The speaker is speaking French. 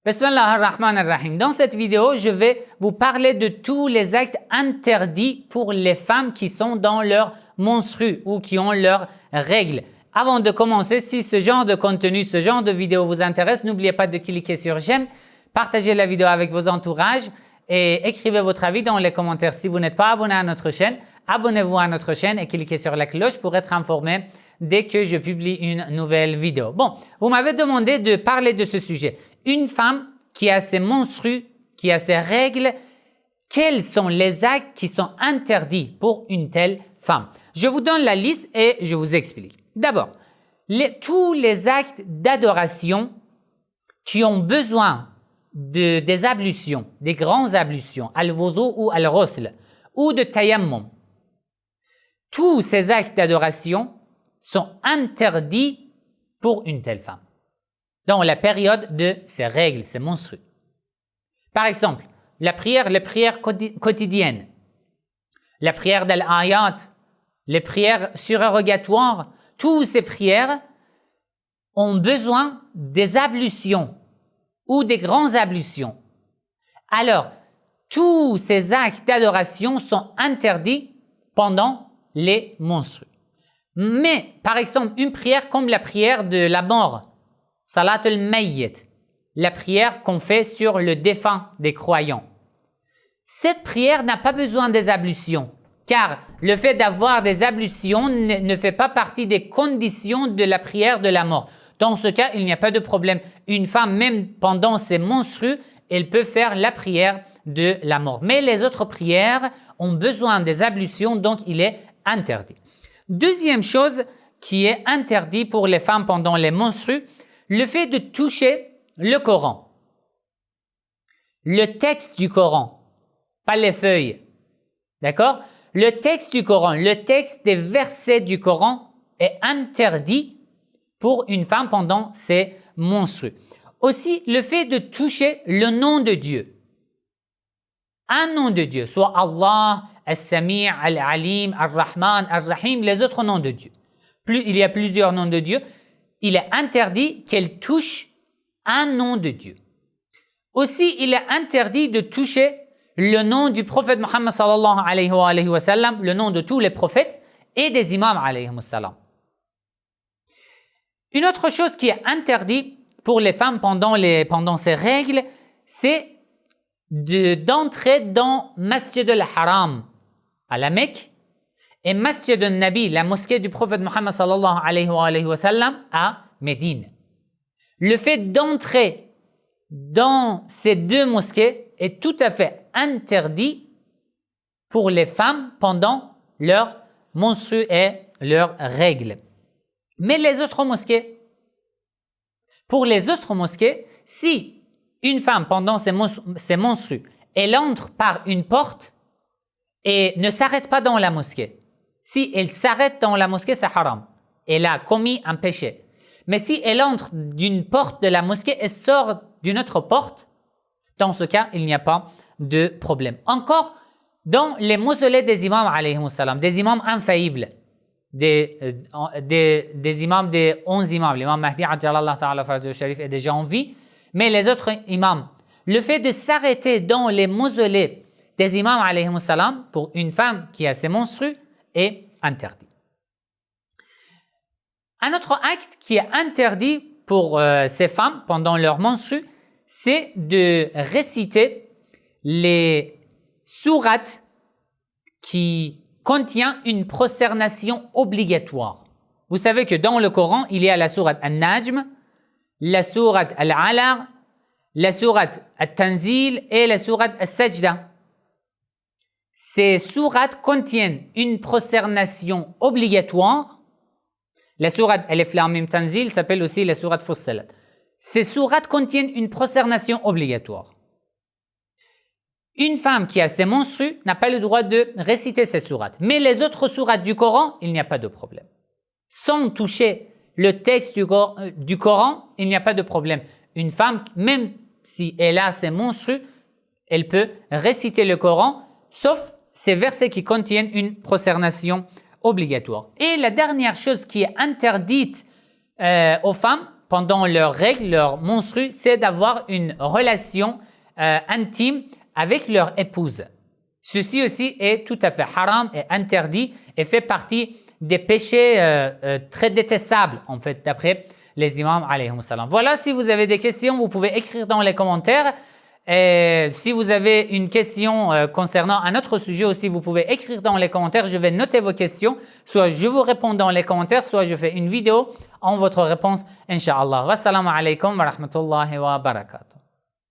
Bismillah ar-Rahman ar-Rahim. Dans cette vidéo, je vais vous parler de tous les actes interdits pour les femmes qui sont dans leur menstrues ou qui ont leurs règles. Avant de commencer, si ce genre de contenu, ce genre de vidéo vous intéresse, n'oubliez pas de cliquer sur j'aime, partagez la vidéo avec vos entourages et écrivez votre avis dans les commentaires. Si vous n'êtes pas abonné à notre chaîne, abonnez-vous à notre chaîne et cliquez sur la cloche pour être informé dès que je publie une nouvelle vidéo. Bon, vous m'avez demandé de parler de ce sujet. Une femme qui a ses menstrues, qui a ses règles, quels sont les actes qui sont interdits pour une telle femme? Je vous donne la liste et je vous explique. D'abord, tous les actes d'adoration qui ont besoin des ablutions, des grandes ablutions, al-wudu ou al-ghusl, ou de tayammum, tous ces actes d'adoration sont interdits pour une telle femme dans la période de ses règles, ses menstrues. Par exemple, les prières quotidiennes, la prière d'al-ayat, les prières surérogatoires, toutes ces prières ont besoin des ablutions ou des grandes ablutions. Alors, tous ces actes d'adoration sont interdits pendant les menstrues. Mais, par exemple, une prière comme la prière de la mort, Salat al-Mayyit, la prière qu'on fait sur le défunt des croyants. Cette prière n'a pas besoin des ablutions, car le fait d'avoir des ablutions ne fait pas partie des conditions de la prière de la mort. Dans ce cas, il n'y a pas de problème. Une femme, même pendant ses menstrues, elle peut faire la prière de la mort. Mais les autres prières ont besoin des ablutions, donc il est interdit. Deuxième chose qui est interdit pour les femmes pendant les menstrues, le fait de toucher le Coran. Le texte du Coran, pas les feuilles. D'accord? Le texte du Coran, le texte des versets du Coran est interdit pour une femme pendant ses menstrues. Aussi, le fait de toucher le nom de Dieu. Un nom de Dieu, soit Allah, As-Sami', Al-Alim, Ar-Rahman, Ar-Rahim, les autres noms de Dieu. Il y a plusieurs noms de Dieu. Il est interdit qu'elle touche un nom de Dieu. Aussi, il est interdit de toucher le nom du prophète Muhammad sallallahu alayhi wa sallam, le nom de tous les prophètes et des imams alayhi wa sallam. Une autre chose qui est interdite pour les femmes pendant ces règles, c'est d'entrer dans Masjid al-Haram à la Mecque et Masjid al-Nabi, la mosquée du prophète Muhammad sallallahu alayhi wa sallam à Médine. Le fait d'entrer dans ces deux mosquées est tout à fait interdit pour les femmes pendant leur menstrues et leurs règles. Mais les autres mosquées, pour les autres mosquées, si une femme pendant ses menstrues, elle entre par une porte et ne s'arrête pas dans la mosquée. Si elle s'arrête dans la mosquée, c'est haram. Elle a commis un péché. Mais si elle entre d'une porte de la mosquée et sort d'une autre porte, dans ce cas, il n'y a pas de problème. Encore, dans les mausolées des imams, alayhi salam, des imams infaillibles, des imams des 11 imams, l'imam Mahdi, Ajjalallah ta'ala farajul sharif, est déjà en vie, mais les autres imams, le fait de s'arrêter dans les mausolées des imams, alayhi salam, pour une femme qui a ses menstrues, est interdit. Un autre acte qui est interdit pour ces femmes pendant leur menstrues, c'est de réciter les sourates qui contiennent une prosternation obligatoire. Vous savez que dans le Coran, il y a la sourate An-Najm, la sourate Al-Alaq, la sourate At-Tanzil et la sourate As-Sajda. Ces sourates contiennent une prosternation obligatoire. La sourate Alif Lam Mim Tanzil s'appelle aussi la sourate Fussilat. Ces sourates contiennent une prosternation obligatoire. Une femme qui a ses menstrues n'a pas le droit de réciter ces sourates. Mais les autres sourates du Coran, il n'y a pas de problème. Sans toucher le texte du Coran, il n'y a pas de problème. Une femme, même si elle a ses menstrues, elle peut réciter le Coran, sauf ces versets qui contiennent une prosternation obligatoire. Et la dernière chose qui est interdite aux femmes pendant leurs règles, leurs menstrues, c'est d'avoir une relation intime avec leur épouse. Ceci aussi est tout à fait haram et interdit et fait partie des péchés très détestables, en fait, d'après les imams alayhi salam. Voilà, si vous avez des questions, vous pouvez écrire dans les commentaires. Et si vous avez une question concernant un autre sujet aussi, vous pouvez écrire dans les commentaires. Je vais noter vos questions. Soit je vous réponds dans les commentaires, soit je fais une vidéo en votre réponse, Inch'Allah. Wassalamu alaikum wa rahmatullahi wa barakatuh.